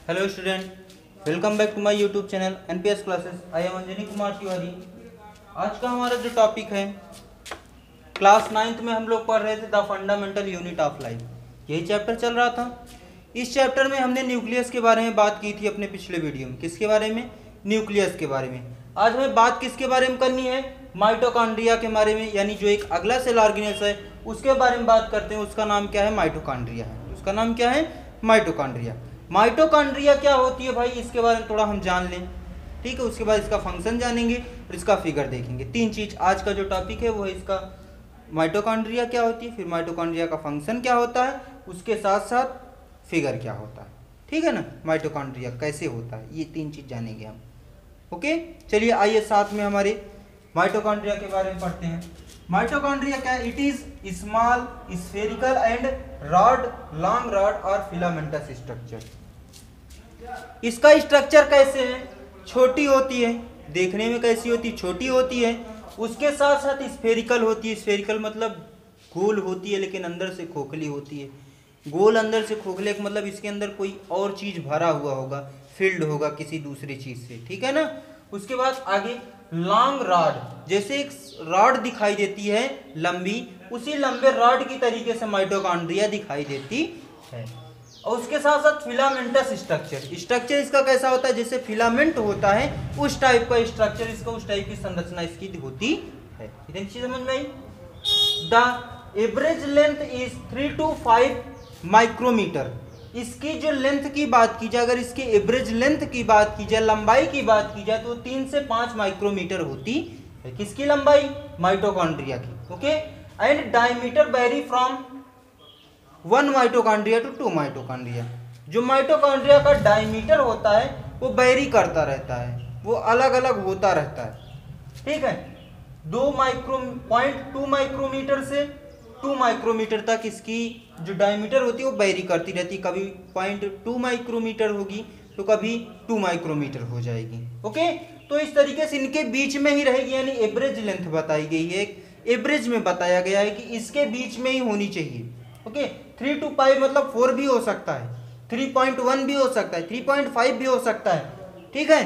Hello student, welcome back to my YouTube channel NPS classes. I am Anjani Kumar Tiwari. आज का हमारा जो टॉपिक है, क्लास 9th में हम लोग पढ़ रहे थे the fundamental unit of life. यही चैप्टर चल रहा था। इस चैप्टर में हमने न्यूक्लियस के बारे में बात की थी अपने पिछले वीडियो में। किसके बारे में? न्यूक्लियस के बारे में। आज हमें बात किसके बारे में करनी है? माइटोकॉन्ड्रिया के बारे में, यानी जो एक अगला सेल ऑर्गेनेल्स है उसके बारे में बात करते हैं। उसका नाम क्या है? माइटोकॉन्ड्रिया है। उसका नाम क्या है? माइटोकॉन्ड्रिया। माइटोकॉन्ड्रिया क्या होती है भाई, इसके बारे में थोड़ा हम जान लें, ठीक है। उसके बाद इसका फंक्शन जानेंगे और इसका फिगर देखेंगे। 3 चीज आज का जो टॉपिक है वो है इसका माइटोकॉन्ड्रिया क्या होती है, फिर माइटोकॉन्ड्रिया का फंक्शन क्या होता है, उसके साथ साथ फिगर क्या होता है, ठीक है ना। माइटोकॉन्ड्रिया कैसे होता है, ये 3 चीज जानेंगे हम। ओके, चलिए आइए साथ में हमारे माइटोकॉन्ड्रिया के बारे में पढ़ते हैं। माइटोकॉन्ड्रिया क्या है? It is small spherical and rod, long rod और फिलामेंटस स्ट्रक्चर। इसका स्ट्रक्चर कैसे है? छोटी होती है, देखने में कैसी होती है? छोटी होती है। उसके साथ साथ स्फेरिकल होती है। स्फेरिकल मतलब गोल होती है लेकिन अंदर से खोखली होती है। गोल अंदर से खोखले का मतलब इसके अंदर कोई और चीज भरा हुआ होगा, फिल्ड होगा किसी दूसरी चीज से, ठीक है ना। उसके बाद आगे लॉन्ग रॉड, जैसे एक रॉड दिखाई देती है लंबी, उसी लंबे रॉड की तरीके से माइटोकॉन्ड्रिया दिखाई देती है। और उसके साथ साथ फिलामेंटस स्ट्रक्चर। स्ट्रक्चर इसका कैसा होता है? जैसे फिलामेंट होता है उस टाइप का स्ट्रक्चर इसका, उस टाइप की संरचना इसकी होती है। इतनी चीज समझ में आई? The average length is 3 to 5 micrometre. इसकी जो लेंथ की बात की जाए, अगर इसकी एवरेज लेंथ की बात की जाए, लंबाई की बात की जाए, तो 3 से 5 माइक्रोमीटर होती है। किसकी लंबाई? माइटोकॉन्ड्रिया की। Okay, and diameter vary from 1 mitochondria to 2 mitochondria. जो माइटोकॉन्ड्रिया का डायमीटर होता है वो वेरी करता रहता है, वो अलग अलग होता रहता है, ठीक है। 2.2 माइक्रोमीटर से 2 माइक्रोमीटर तक इसकी जो डायमीटर होती है वो वेरी करती रहती है। कभी 0.2 माइक्रोमीटर होगी तो कभी 2 माइक्रोमीटर हो जाएगी। ओके, तो इस तरीके से इनके बीच में ही रहेगी, यानी एवरेज लेंथ बताई गई है। एवरेज में बताया गया है कि इसके बीच में ही होनी चाहिए। ओके, 3 to 5 मतलब 4 भी हो सकता है, 3.1 भी हो सकता है, 3.5 भी हो सकता है, ठीक है,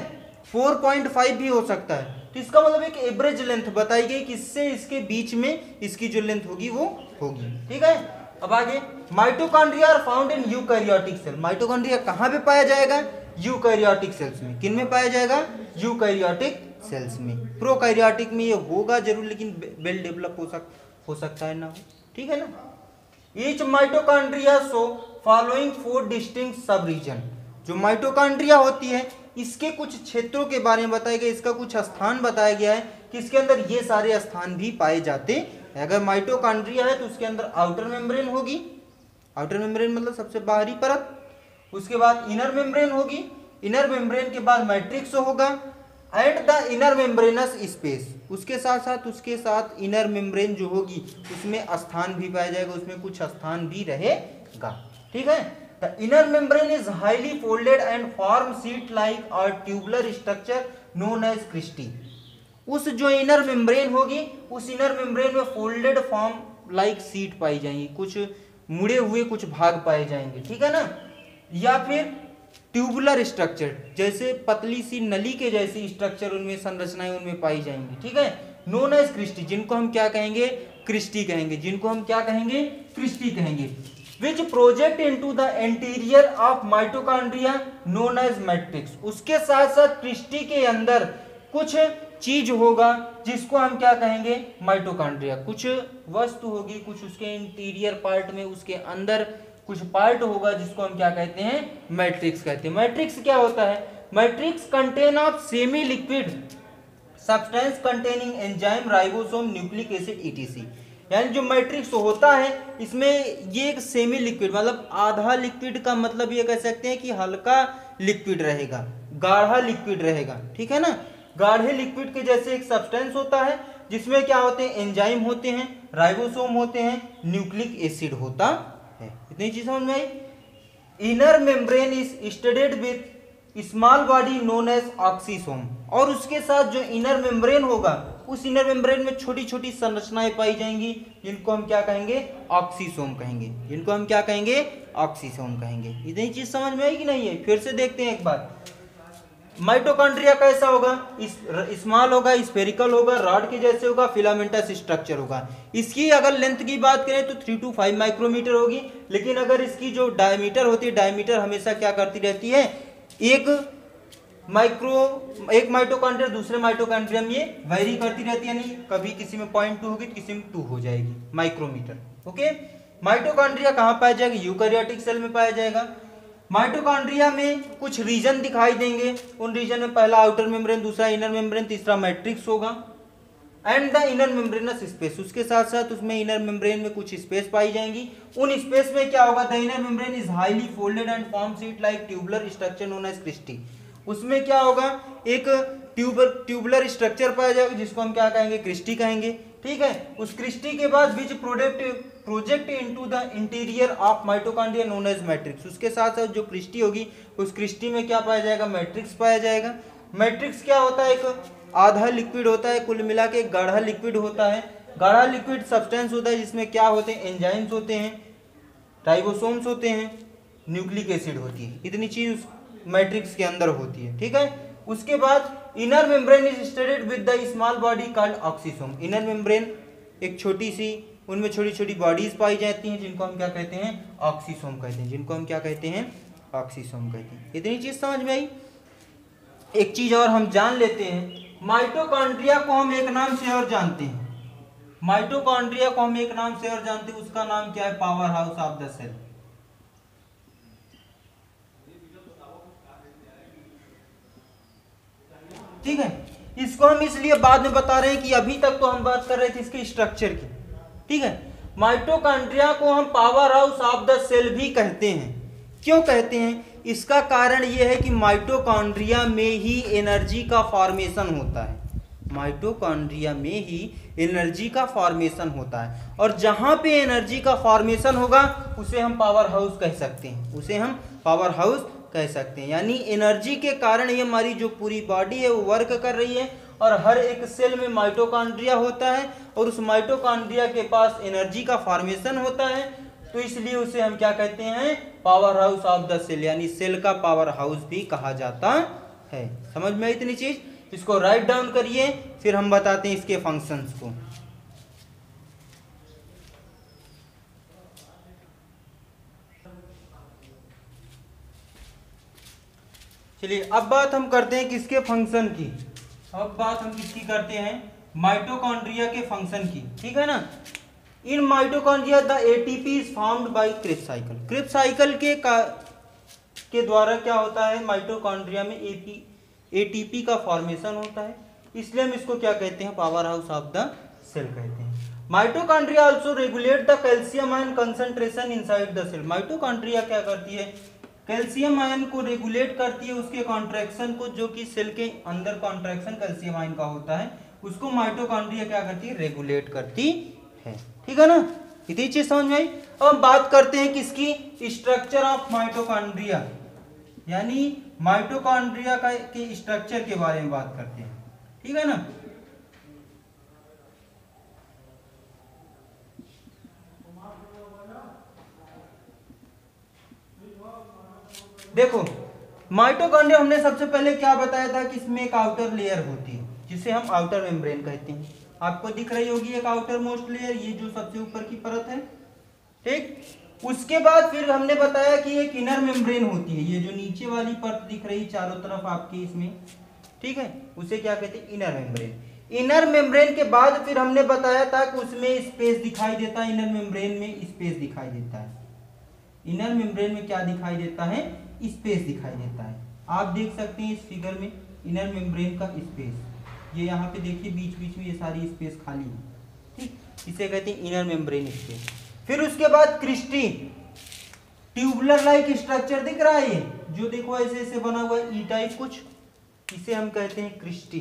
4.5 भी हो सकता है। तो इसका मतलब एक एवरेज लेंथ बताई गई कि इससे इसके बीच में इसकी जो लेंथ होगी वो होगी, ठीक है। अब आगे, mitochondria are found in eukaryotic cell. Mitochondria कहाँ पे पाया जाएगा? यूकैरियोटिक सेल्स में। किन में पाया जाएगा? यूकैरियोटिक सेल्स में। प्रोकैरियोटिक में ये होगा जरूर, लेकिन वेल डेवलप हो सकता है ना हो, ठीक है ना। Each mitochondria show following 4 distinct सब रीजन। जो माइटोकॉन्ड्रिया होती है इसके कुछ क्षेत्रों के बारे में बताया गया, इसका कुछ स्थान बताया गया है कि इसके अंदर ये सारे स्थान भी पाए जाते हैं। अगर माइटोकॉन्ड्रिया है तो उसके अंदर आउटर मेम्ब्रेन होगी, आउटर मेम्ब्रेन मतलब सबसे बाहरी परत। उसके बाद इनर मेम्ब्रेन होगी, इनर मेम्ब्रेन के बाद मैट्रिक्स होगा, and the inner membranes space. उसके साथ इनर मेम्ब्रेन जो होगी उसमें स्थान भी पाया जाएगा, उसमें कुछ स्थान भी रहेगा, ठीक है। The inner membrane is highly folded and form sheet like और tubular structure known as cristae. उस जो इनर मेम्ब्रेन होगी उस इनर मेम्ब्रेन में फोल्डेड फॉर्म लाइक सीट पाई जाएंगी, कुछ मुड़े हुए कुछ भाग पाए जाएंगे, ठीक है ना। या फिर ट्यूबुलर स्ट्रक्चर, जैसे पतली सी नली के जैसी स्ट्रक्चर उनमें, संरचनाएं उनमें पाई जाएंगी, ठीक है। नोन एज क्रिस्टी, जिनको हम क्या कहेंगे? क्रिस्टी कहेंगे, जिनको हम क्या कहेंगे? क्रिस्टी कहेंगे। Which project into the interior of mitochondria known as matrix. उसके साथ साथ क्रिस्टी के अंदर कुछ चीज होगा जिसको हम क्या कहेंगे? माइटोकॉन्ड्रिया। कुछ वस्तु होगी, कुछ उसके इंटीरियर पार्ट में, उसके अंदर कुछ पार्ट होगा जिसको हम क्या कहते हैं? मैट्रिक्स कहते हैं। मैट्रिक्स क्या होता है? Matrix contain of semi liquid substance containing enzyme, ribosome, nucleic acid etc. यानी जो मैट्रिक्स होता है इसमें ये एक सेमी लिक्विड मतलब आधा लिक्विड का मतलब ये कह सकते हैं कि हल्का लिक्विड रहेगा, गाढ़ा लिक्विड रहेगा, ठीक है ना। गाढ़े लिक्विड के जैसे एक सब्सटेंस होता है जिसमें क्या होते हैं? एंजाइम होते हैं, राइबोसोम होते हैं, न्यूक्लिक एसिड होता है। इतनी चीज समझ में आई? Inner membrane is studded with small body known as oxysome. और उसके साथ जो इनर मेम्ब्रेन होगा उस इनर मेम्ब्रेन में छोटी छोटी संरचनाएं पाई जाएंगी जिनको हम क्या कहेंगे, ऑक्सीसोम कहेंगे, जिनको हम क्या कहेंगे, ऑक्सीसोम कहेंगे। इतनी चीज समझ में आई कि नहीं है? फिर से देखते हैं एक बार। माइटोकॉन्ड्रिया कैसा होगा, स्मॉल होगा, स्फेरिकल होगा, रॉड के जैसे होगा, फिलामेंटस स्ट्रक्चर होगा। इसकी अगर लेंथ की बात करें तो 3 to 5 माइक्रोमीटर होगी, लेकिन अगर इसकी जो डायमीटर होती है, डायमीटर हमेशा क्या करती रहती है, एक माइटोकॉन्ड्रिया दूसरे माइटोकॉन्ड्रिया में ये वेरी करती रहती है, यानी कभी किसी में 0.2 होगी तो किसी में 2 हो जाएगी माइक्रोमीटर। ओके, माइटोकॉन्ड्रिया कहाँ पाया जाएगा, यूकैरियोटिक सेल में पाया जाएगा। माइटोकॉन्ड्रिया में कुछ रीजन दिखाई देंगे, उन रीजन में पहला आउटर मेम्ब्रेन, दूसरा इनर मेम्ब्रेन, तीसरा मैट्रिक्स होगा and the inner membranes space. उसके साथ साथ उसमें इनर मेम्ब्रेन में कुछ स्पेस पाई जाएंगी। उन स्पेस में क्या होगा, the inner membrane is highly folded and forms it like tubular structure known as cristae. उसमें क्या होगा, एक ट्यूबुलर स्ट्रक्चर पाया जाएगा जिसको हम क्या कहेंगे, क्रिस्टी कहेंगे। ठीक है, उस क्रिस्टी के बाद which project into the interior of mitochondria known as matrix. उसके साथ साथ जो क्रिस्टी होगी उस क्रिस्टी में क्या पाया जाएगा, मैट्रिक्स पाया जाएगा। मैट्रिक्स क्या होता है, एक आधा लिक्विड होता है, कुल मिला के एक गाढ़ा लिक्विड होता है। गाढ़ा लिक्विड सब्सटेंस होता है जिसमें क्या होते हैं, एंजाइम्स होते हैं, राइबोसोम्स होते हैं, न्यूक्लिक एसिड होती है। इतनी चीज उस मैट्रिक्स के अंदर होती है। ठीक है, उसके बाद inner membrane is studied with the small body called oxysome. Inner membrane एक छोटी सी, उनमें छोटी छोटी बॉडीज पाई जाती हैं जिनको हम क्या कहते हैं, ऑक्सीसोम कहते हैं, जिनको हम क्या कहते हैं, ऑक्सीसोम कहते हैं। इतनी चीज समझ में आई। एक चीज और हम जान लेते हैं, माइटोकॉन्ड्रिया को हम एक नाम से और जानते हैं, माइटोकॉन्ड्रिया को हम एक नाम से और जानते हैं, उसका नाम क्या है, power house of the cell. ठीक है, इसको हम इसलिए बाद में बता रहे हैं कि अभी तक तो हम बात कर रहे थे इसके स्ट्रक्चर की। ठीक है, माइटोकॉन्ड्रिया को हम power house of the cell भी कहते हैं। क्यों कहते हैं, इसका कारण यह है कि माइटोकॉन्ड्रिया में ही एनर्जी का फॉर्मेशन होता है, माइटोकॉन्ड्रिया में ही एनर्जी का फॉर्मेशन होता है, और जहां पे एनर्जी का फॉर्मेशन होगा उसे हम पावर हाउस कह सकते हैं, उसे हम पावर हाउस कह सकते हैं। यानी एनर्जी के कारण ये हमारी जो पूरी बॉडी है वो वर्क कर रही है, और हर एक सेल में माइटोकॉन्ड्रिया होता है और उस माइटोकॉन्ड्रिया के पास एनर्जी का फॉर्मेशन होता है, तो इसलिए उसे हम क्या कहते हैं, power house of the cell, यानी सेल का पावर हाउस भी कहा जाता है। समझ में इतनी चीज, इसको राइट डाउन करिए, फिर हम बताते हैं इसके फंक्शंस को। चलिए अब बात हम करते हैं किसके फंक्शन की, अब बात हम किसकी करते हैं, माइटोकॉन्ड्रिया के फंक्शन की। ठीक है ना, in mitochondria the ATP is formed by Krebs cycle. Krebs cycle के द्वारा क्या होता है, माइटोकॉन्ड्रिया में एटीपी का फॉर्मेशन होता है, इसलिए हम इसको क्या कहते हैं, power house of the cell कहते हैं। Mitochondria also regulate the calcium ion concentration inside the cell. Mitochondria क्या करती है, कैल्शियम आयन को रेगुलेट करती है, उसके कॉन्ट्रैक्शन को, जो कि सेल के अंदर कॉन्ट्रैक्शन कैल्शियम आयन का होता है, उसको माइटोकॉन्ड्रिया क्या करती है, रेगुलेट करती है। ठीक है ना, इतनी चीज समझ में आई। अब हम बात करते हैं किसकी, स्ट्रक्चर ऑफ माइटोकॉन्ड्रिया, यानी माइटोकॉन्ड्रिया का के स्ट्रक्चर के बारे में बात करते हैं। ठीक है ना, देखो माइटोकॉन्ड्रिया हमने सबसे पहले क्या बताया था कि इसमें एक आउटर लेयर होती है जिसे हम आउटर मेम्ब्रेन कहते हैं। आपको दिख रही होगी एक आउटर मोस्ट लेयर, ये जो सबसे ऊपर की परत है। ठीक, उसके बाद फिर हमने बताया कि एक इनर मेम्ब्रेन होती है, ये जो नीचे वाली परत दिख रही चारों तरफ आपकी इसमें, ठीक है, उसे क्या कहते हैं, इनर मेम्ब्रेन। इनर मेम्ब्रेन के बाद फिर हमने बताया था कि उसमें स्पेस दिखाई देता है, इनर मेम्ब्रेन में स्पेस दिखाई देता है। इनर मेम्ब्रेन में क्या दिखाई देता है, स्पेस दिखाई देता है। आप देख सकते हैं इस फिगर में इनर मेम्ब्रेन का स्पेस, ये यहाँ पे देखिए बीच बीच में ये सारी स्पेस खाली है। ठीक, इसे कहते हैं इनर मेम्ब्रेन स्पेस। फिर उसके बाद क्रिस्टी, ट्यूबुलर लाइक स्ट्रक्चर दिख रहा है, ये जो देखो ऐसे ऐसे बना हुआ है ई टाइप कुछ, इसे हम कहते हैं क्रिस्टी।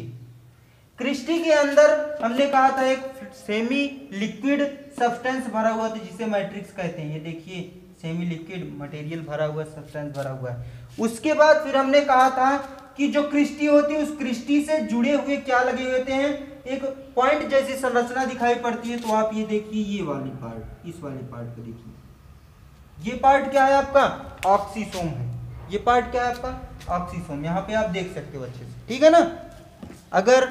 क्रिस्टी के अंदर हमने कहा था एक सेमी लिक्विड सब्सटेंस भरा हुआ था जिसे मैट्रिक्स कहते हैं। ये देखिए सेमी लिक्विड मटेरियल भरा हुआ, सब्सटेंस भरा हुआ है। उसके बाद फिर हमने कहा था कि जो क्रिस्टी होती है उस क्रिस्टी से जुड़े हुए क्या लगे हुए होते हैं, एक पॉइंट जैसी संरचना दिखाई पड़ती है। तो आप ये देखिए, ये वाली पार्ट, इस वाले पार्ट को देखिए, ये पार्ट क्या है आपका, ऑक्सीसोम है। ये पार्ट क्या है आपका, ऑक्सीसोम। यहाँ पे आप देख सकते हो अच्छे से, ठीक है ना। अगर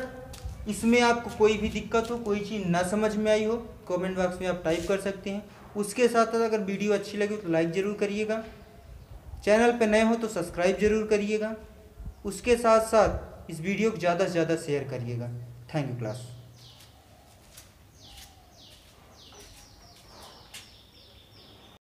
इसमें आपको कोई भी दिक्कत हो, कोई चीज़ ना समझ में आई हो, कमेंट बॉक्स में आप टाइप कर सकते हैं। उसके साथ साथ अगर वीडियो अच्छी लगी तो लाइक ज़रूर करिएगा, चैनल पे नए हो तो सब्सक्राइब जरूर करिएगा। उसके साथ साथ इस वीडियो को ज़्यादा से ज़्यादा शेयर करिएगा। Thank you class.